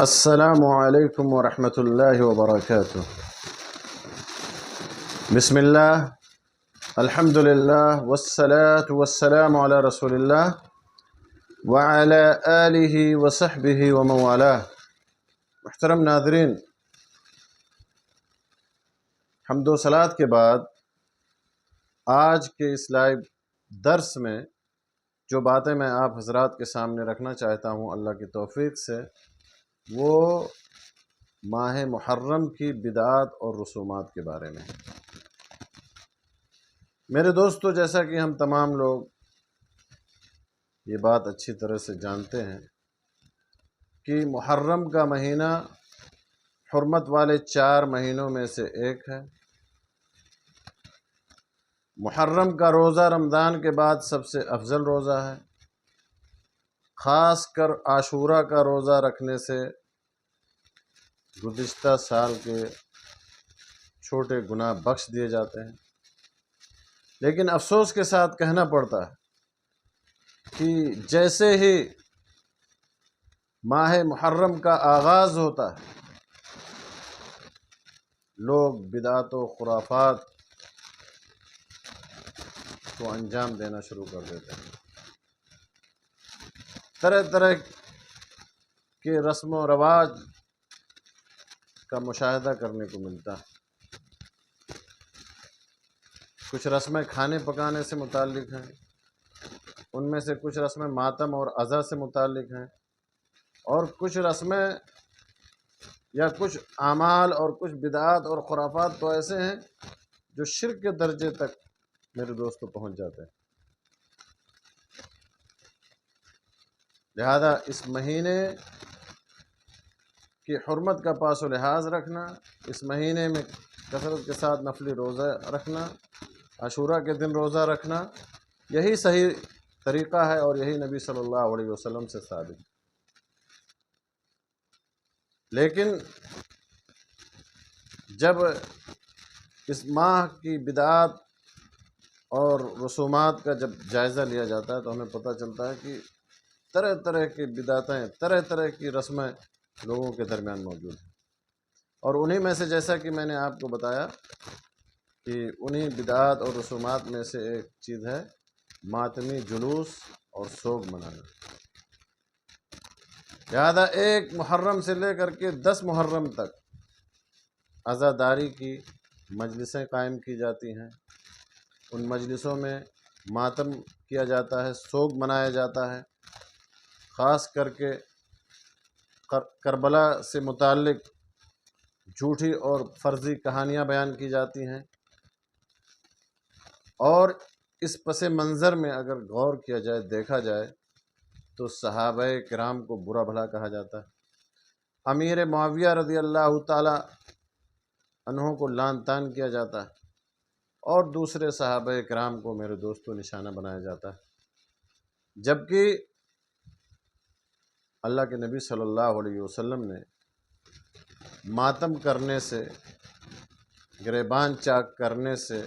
السلام علیکم ورحمۃ اللہ وبرکاتہ۔ بسم اللہ، الحمد للہ، والصلاة والسلام علی رسول اللہ وعلی آلہ وصحبہ ومن والہ۔ محترم ناظرین، حمد و صلوات کے بعد آج کے اس لائیو درس میں جو باتیں میں آپ حضرات کے سامنے رکھنا چاہتا ہوں اللہ کی توفیق سے، وہ ماہ محرم کی بدعات اور رسومات کے بارے میں۔ میرے دوستو، جیسا کہ ہم تمام لوگ یہ بات اچھی طرح سے جانتے ہیں کہ محرم کا مہینہ حرمت والے 4 مہینوں میں سے ایک ہے۔ محرم کا روزہ رمضان کے بعد سب سے افضل روزہ ہے۔ خاص کر عاشورہ کا روزہ رکھنے سے گزشتہ سال کے چھوٹے گناہ بخش دیے جاتے ہیں۔ لیکن افسوس کے ساتھ کہنا پڑتا ہے کہ جیسے ہی ماہ محرم کا آغاز ہوتا ہے، لوگ بدعات و خرافات کو انجام دینا شروع کر دیتے ہیں۔ طرح طرح کے رسم و رواج کا مشاہدہ کرنے کو ملتا ہے۔ کچھ رسمیں کھانے پکانے سے متعلق ہیں، ان میں سے کچھ رسمیں ماتم اور عزا سے متعلق ہیں، اور کچھ رسمیں یا کچھ اعمال اور کچھ بدعات اور خرافات تو ایسے ہیں جو شرک کے درجے تک میرے دوستوں پہنچ جاتے ہیں۔ لہذا اس مہینے کی حرمت کا پاس و لحاظ رکھنا، اس مہینے میں کثرت کے ساتھ نفلی روزہ رکھنا، عاشورہ کے دن روزہ رکھنا، یہی صحیح طریقہ ہے اور یہی نبی صلی اللہ علیہ وسلم سے ثابت ہے۔ لیکن جب اس ماہ کی بدعات اور رسومات کا جب جائزہ لیا جاتا ہے تو ہمیں پتہ چلتا ہے کہ طرح طرح کی بدعتیں، طرح طرح کی رسمیں لوگوں کے درمیان موجود ہیں، اور انہی میں سے جیسا کہ میں نے آپ کو بتایا کہ انہی بدعات اور رسومات میں سے ایک چیز ہے ماتمی جلوس اور سوگ منانا۔ لہذا 1 محرم سے لے کر کے 10 محرم تک عزاداری کی مجلسیں قائم کی جاتی ہیں۔ ان مجلسوں میں ماتم کیا جاتا ہے، سوگ منایا جاتا ہے۔ خاص کر کے کربلا سے متعلق جھوٹی اور فرضی کہانیاں بیان کی جاتی ہیں، اور اس پس منظر میں اگر غور کیا جائے، دیکھا جائے تو صحابہ کرام کو برا بھلا کہا جاتا ہے۔ امیر معاویہ رضی اللہ تعالی عنہ کو لعن طعن کیا جاتا ہے، اور دوسرے صحابہ کرام کو میرے دوستوں نشانہ بنایا جاتا ہے، جبکہ اللہ کے نبی صلی اللہ علیہ وسلم نے ماتم کرنے سے، گریبان چاک کرنے سے،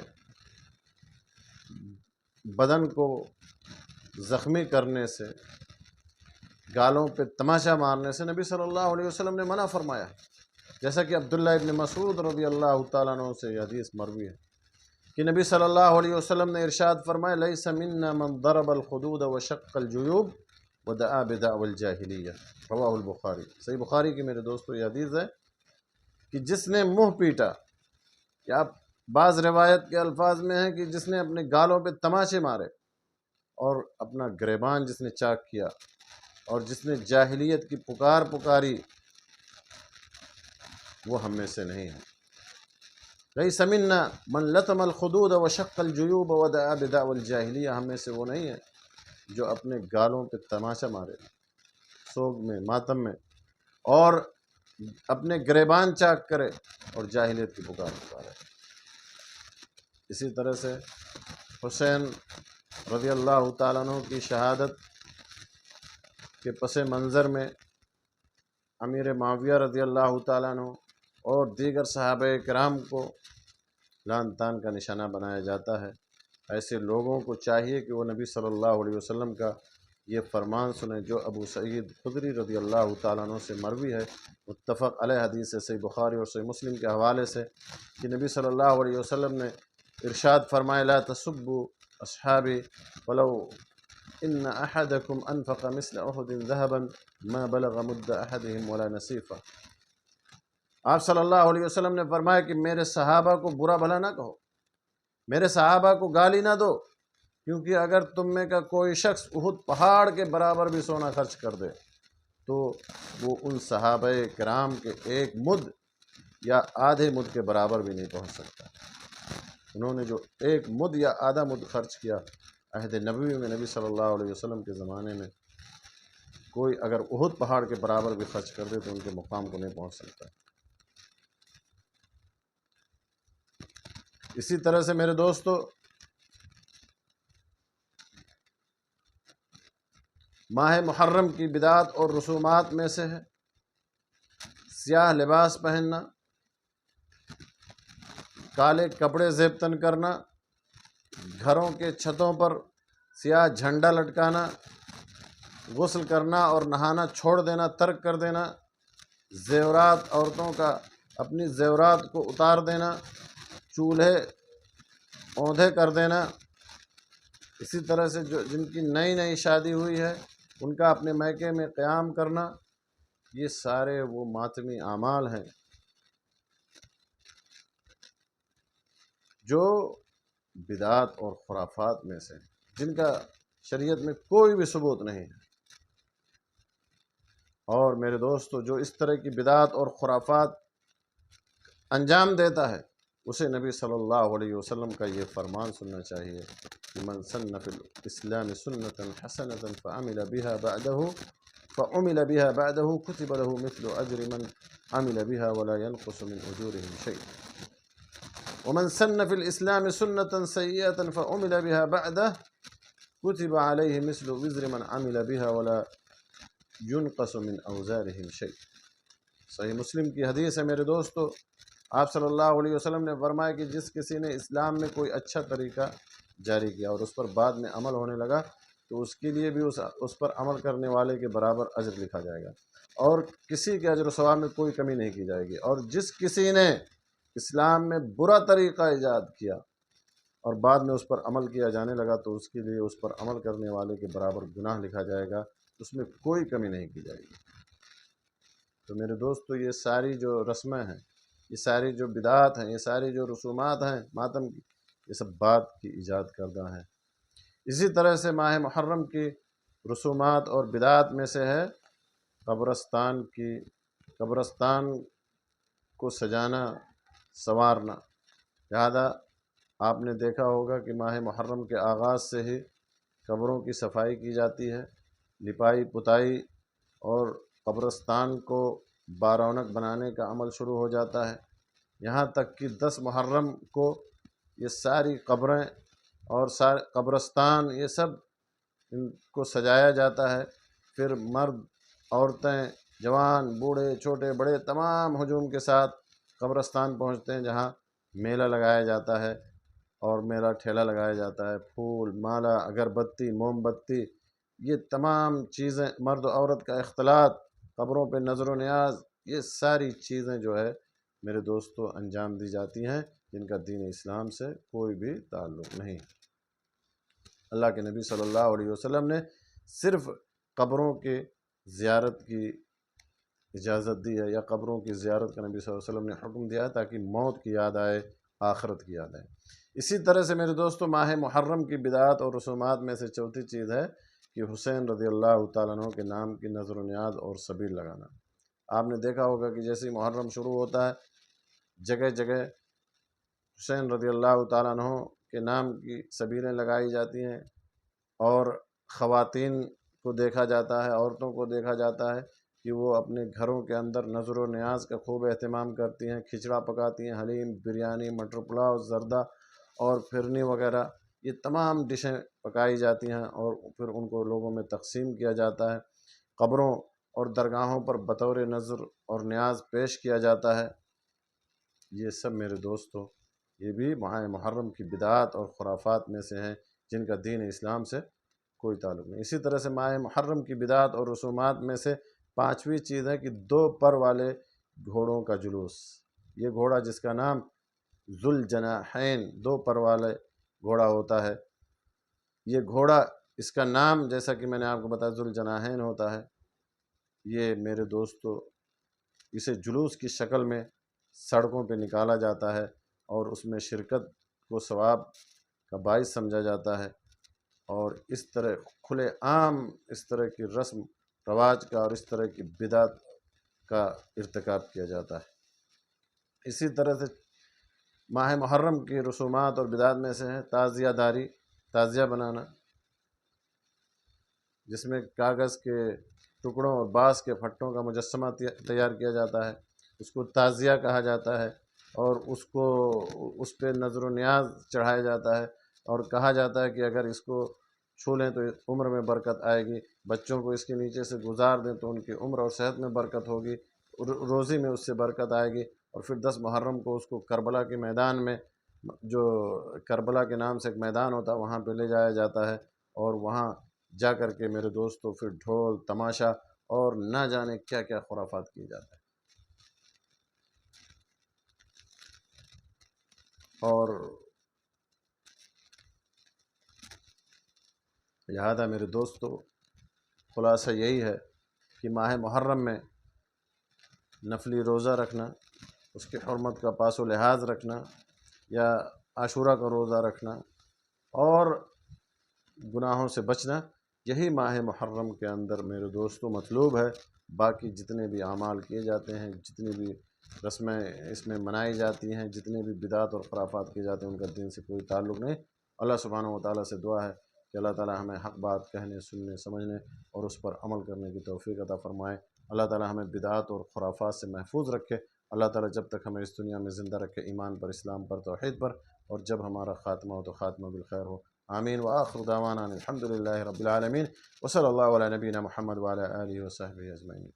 بدن کو زخمی کرنے سے، گالوں پہ تماشا مارنے سے نبی صلی اللہ علیہ وسلم نے منع فرمایا، جیسا کہ عبداللہ ابن مسعود رضی اللہ تعالیٰ عنہ سے یہ حدیث مروی ہے کہ نبی صلی اللہ علیہ وسلم نے ارشاد فرمایا لیس منا من ضرب الخدود وشق الجیوب ودعا بدعوى الجاہلیہ، رواہ البخاری۔ صحیح بخاری کی میرے دوستو یہ حدیث ہے کہ جس نے منہ پیٹا، یا بعض روایت کے الفاظ میں ہے کہ جس نے اپنے گالوں پہ تماشے مارے اور اپنا گریبان جس نے چاک کیا، اور جس نے جاہلیت کی پکاری وہ ہم میں سے نہیں ہے۔ لیس منا من لطم الخدود وشق الجیوب ودعا بدعوى الجاہلیہ، ہم میں سے وہ نہیں ہے جو اپنے گالوں پہ تماشا مارے سوگ میں، ماتم میں، اور اپنے گریبان چاک کرے اور جاہلیت کی پکارے۔ اسی طرح سے حسین رضی اللہ تعالیٰ عنہ کی شہادت کے پس منظر میں امیر معاویہ رضی اللہ تعالیٰ عنہ اور دیگر صحابہ کرام کو لعن طعن کا نشانہ بنایا جاتا ہے۔ ایسے لوگوں کو چاہیے کہ وہ نبی صلی اللہ علیہ وسلم کا یہ فرمان سنیں جو ابو سعید خدری رضی اللہ تعالیٰ عنہ سے مروی ہے، متفق علیہ حدیث ہے، صحیح بخاری اور صحیح مسلم کے حوالے سے، کہ نبی صلی اللہ علیہ وسلم نے ارشاد فرمایا لا تسبوا اصحابی ولو ان احدکم انفق مثل احد ذهبا ما بلغ مد احدهم ولا نصیفہ۔ آپ صلی اللہ علیہ وسلم نے فرمایا کہ میرے صحابہ کو برا بھلا نہ کہو، میرے صحابہ کو گالی نہ دو، کیونکہ اگر تم میں کا کوئی شخص احد پہاڑ کے برابر بھی سونا خرچ کر دے تو وہ ان صحابہ کرام کے ایک مد یا آدھے مد کے برابر بھی نہیں پہنچ سکتا۔ انہوں نے جو ایک مد یا آدھا مد خرچ کیا عہد نبوی میں، نبی صلی اللہ علیہ وسلم کے زمانے میں، کوئی اگر احد پہاڑ کے برابر بھی خرچ کر دے تو ان کے مقام کو نہیں پہنچ سکتا۔ اسی طرح سے میرے دوستو، ماہ محرم کی بدعات اور رسومات میں سے ہے سیاہ لباس پہننا، کالے کپڑے زیب تن کرنا، گھروں کے چھتوں پر سیاہ جھنڈا لٹکانا، غسل کرنا اور نہانا چھوڑ دینا، ترک کر دینا، زیورات عورتوں کا اپنی زیورات کو اتار دینا، چولہے اوندھے کر دینا، اسی طرح سے جن کی نئی نئی شادی ہوئی ہے ان کا اپنے میکے میں قیام کرنا، یہ سارے وہ ماتمی اعمال ہیں جو بدعات اور خرافات میں سے جن کا شریعت میں کوئی بھی ثبوت نہیں ہے۔ اور میرے دوستو، جو اس طرح کی بدعات اور خرافات انجام دیتا ہے اسے نبی صلی اللہ علیہ وسلم کا یہ فرمان سننا چاہیے کہ من سن فی الاسلام سنۃ حسنۃ فعمل بها بعده كتب له مثل اجر من عمل بها ولا ينقص من اجورهم شيء، ومن سن في الاسلام سنة سيئة فعمل بها بعده كتب عليه مثل وزر من عمل بها ولا ينقص من اوزارهم شيء۔ صحیح مسلم کی حدیث ہے میرے دوستو، آپ صلی اللہ علیہ وسلم نے فرمایا کہ جس کسی نے اسلام میں کوئی اچھا طریقہ جاری کیا اور اس پر بعد میں عمل ہونے لگا تو اس کے لیے بھی اس پر عمل کرنے والے کے برابر اجر لکھا جائے گا، اور کسی کے اجر و ثواب میں کوئی کمی نہیں کی جائے گی۔ اور جس کسی نے اسلام میں برا طریقہ ایجاد کیا اور بعد میں اس پر عمل کیا جانے لگا تو اس کے لیے اس پر عمل کرنے والے کے برابر گناہ لکھا جائے گا، اس میں کوئی کمی نہیں کی جائے گی۔ تو میرے دوستو، یہ ساری جو رسمیں ہیں، یہ ساری جو بدعات ہیں، یہ ساری جو رسومات ہیں ماتم کی، یہ سب بات کی ایجاد کردہ ہیں۔ اسی طرح سے ماہ محرم کی رسومات اور بدعات میں سے ہے قبرستان کو سجانا سنوارنا۔ لہذا آپ نے دیکھا ہوگا کہ ماہ محرم کے آغاز سے ہی قبروں کی صفائی کی جاتی ہے، لپائی پتائی اور قبرستان کو بارونق بنانے کا عمل شروع ہو جاتا ہے، یہاں تک کہ 10 محرم کو یہ ساری قبریں اور سارے قبرستان یہ سب ان کو سجایا جاتا ہے۔ پھر مرد، عورتیں، جوان، بوڑھے، چھوٹے بڑے تمام ہجوم کے ساتھ قبرستان پہنچتے ہیں، جہاں میلہ لگایا جاتا ہے اور میلہ ٹھیلا لگایا جاتا ہے، پھول، مالا، اگربتی، موم بتی، یہ تمام چیزیں، مرد و عورت کا اختلاط، قبروں پہ نظر و نیاز، یہ ساری چیزیں جو ہے میرے دوستو انجام دی جاتی ہیں جن کا دین اسلام سے کوئی بھی تعلق نہیں۔ اللہ کے نبی صلی اللہ علیہ وسلم نے صرف قبروں کے زیارت کی اجازت دی ہے، یا قبروں کی زیارت کا نبی صلی اللہ علیہ وسلم نے حکم دیا ہے تاکہ موت کی یاد آئے، آخرت کی یاد آئے۔ اسی طرح سے میرے دوستو، ماہ محرم کی بدعات اور رسومات میں سے چوتھی چیز ہے کہ حسین رضی اللہ تعالیٰ عنہ کے نام کی نظر و نیاز اور سبیل لگانا۔ آپ نے دیکھا ہوگا کہ جیسے محرم شروع ہوتا ہے جگہ جگہ حسین رضی اللہ تعالیٰ عنہ کے نام کی سبیلیں لگائی جاتی ہیں، اور خواتین کو دیکھا جاتا ہے، عورتوں کو دیکھا جاتا ہے کہ وہ اپنے گھروں کے اندر نظر و نیاز کا خوب اہتمام کرتی ہیں، کھچڑا پکاتی ہیں، حلیم، بریانی، مٹر پلاؤ، زردہ اور پھرنی وغیرہ، یہ تمام ڈشیں پکائی جاتی ہیں اور پھر ان کو لوگوں میں تقسیم کیا جاتا ہے، قبروں اور درگاہوں پر بطور نظر اور نیاز پیش کیا جاتا ہے۔ یہ سب میرے دوستو، یہ بھی ماہ محرم کی بدعات اور خرافات میں سے ہیں جن کا دین اسلام سے کوئی تعلق نہیں۔ اسی طرح سے ماہ محرم کی بدعت اور رسومات میں سے پانچویں چیز ہے کہ 2 پر والے گھوڑوں کا جلوس۔ یہ گھوڑا جس کا نام ذوالجناحین 2 پر والے گھوڑا ہوتا ہے، یہ گھوڑا اس کا نام جیسا کہ میں نے آپ کو بتایا ذوالجناحین ہوتا ہے، یہ میرے دوستو اسے جلوس کی شکل میں سڑکوں پہ نکالا جاتا ہے اور اس میں شرکت کو ثواب کا باعث سمجھا جاتا ہے، اور اس طرح کھلے عام اس طرح کی رسم رواج کا اور اس طرح کی بدعت کا ارتکاب کیا جاتا ہے۔ اسی طرح سے ماہ محرم کی رسومات اور بدعت میں سے ہے تعزیہ داری، تعزیہ بنانا، جس میں کاغذ کے ٹکڑوں اور بانس کے پھٹوں کا مجسمہ تیار کیا جاتا ہے، اس کو تعزیہ کہا جاتا ہے، اور اس پہ نظر و نیاز چڑھایا جاتا ہے، اور کہا جاتا ہے کہ اگر اس کو چھو لیں تو عمر میں برکت آئے گی، بچوں کو اس کے نیچے سے گزار دیں تو ان کی عمر اور صحت میں برکت ہوگی، روزی میں اس سے برکت آئے گی۔ اور پھر 10 محرم کو اس کو کربلا کے میدان میں، جو کربلا کے نام سے ایک میدان ہوتا ہے، وہاں پہ لے جایا جاتا ہے، اور وہاں جا کر کے میرے دوستو پھر ڈھول تماشا اور نہ جانے کیا کیا خرافات کیے جاتے ہیں۔ اور لہذا میرے دوستو خلاصہ یہی ہے کہ ماہ محرم میں نفلی روزہ رکھنا، اس کی حرمت کا پاس و لحاظ رکھنا، یا عاشورہ کا روزہ رکھنا اور گناہوں سے بچنا، یہی ماہ محرم کے اندر میرے دوستو مطلوب ہے۔ باقی جتنے بھی اعمال کیے جاتے ہیں، جتنی بھی رسمیں اس میں منائی جاتی ہیں، جتنے بھی بدعات اور خرافات کیے جاتے ہیں، ان کا دین سے کوئی تعلق نہیں۔ اللہ سبحانہ و تعالیٰ سے دعا ہے کہ اللہ تعالیٰ ہمیں حق بات کہنے، سننے، سمجھنے اور اس پر عمل کرنے کی توفیق عطا فرمائے۔ اللہ تعالیٰ ہمیں بدعات اور خرافات سے محفوظ رکھے۔ اللہ تعالیٰ جب تک ہمیں اس دنیا میں زندہ رکھے ایمان پر، اسلام پر، توحید پر، اور جب ہمارا خاتمہ ہو تو خاتمہ بالخیر ہو۔ آمین۔ وآخر دعوانا الحمد للہ رب العالمین، وصلی اللہ علی نبینا محمد وعلی آلہ وصحبہ اجمعین۔